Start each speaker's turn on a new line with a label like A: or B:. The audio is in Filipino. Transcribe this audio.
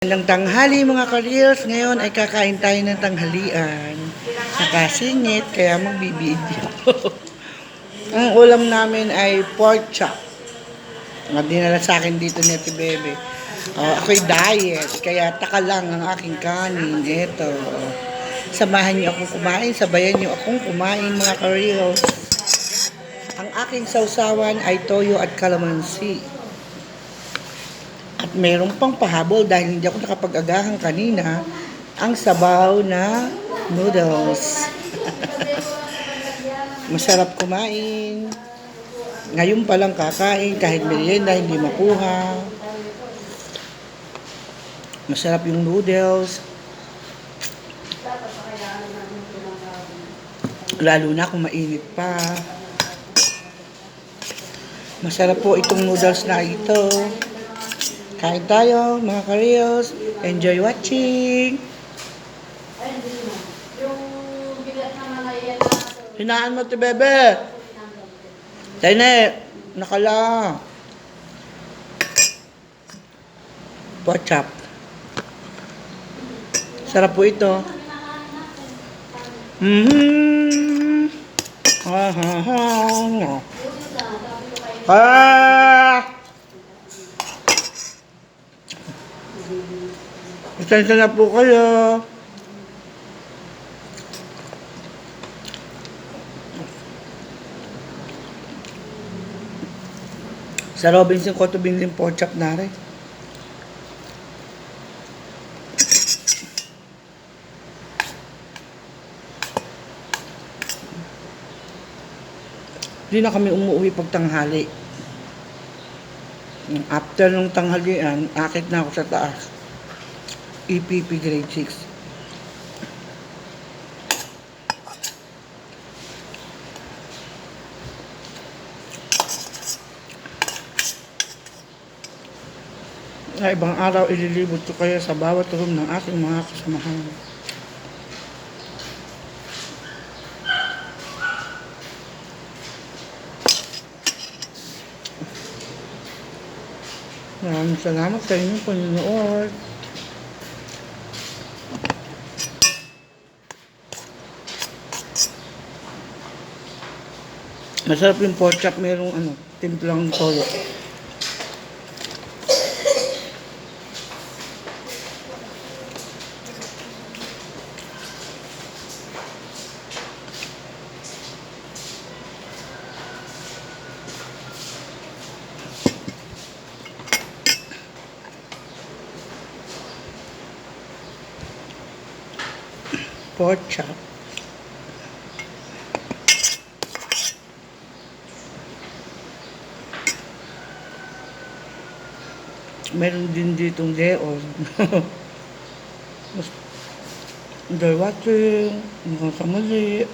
A: Ng tanghali mga ka-reels, ngayon ay kakain tayo ng tanghalian. Nakasingit, kaya magbibideo. Ang ulam namin ay pork chop. Dinala sa akin dito ni Ate Bebe. Ako'y diet, kaya taka lang ang aking kanin. Ito. Samahan niyo akong kumain, sabayan niyo akong kumain mga ka-reels. Ang aking sausawan ay toyo at calamansi. At mayroon pang pahabol dahil hindi ako nakapag-agahan kanina, ang sabaw na noodles. Masarap kumain. Ngayon pa lang kakain, kahit merienda hindi makuha. Masarap yung noodles. Lalo na kung mainit pa. Masarap po itong noodles na ito. Kain tayo mga ka-reels. Enjoy watching. Hinaan mo ito, Bebe. Tene, nakala. Pork chop. Sarap po ito. Pasensya na po kayo. Sa Robinson ko ito binili pork chop na rin. Hindi na kami umuwi pag tanghali. After ng tanghalian, akit na ako sa taas. EPP grade 6. Na ibang araw ililibot ko kayo sa bawat room ng aking mga kasamahan. Maraming salamat sa inyong panonood. Masarap yung pork chop, merong timplang toyo. Pork chop. Meron din ditong deon. Enjoy watching. Hanggang sa muli.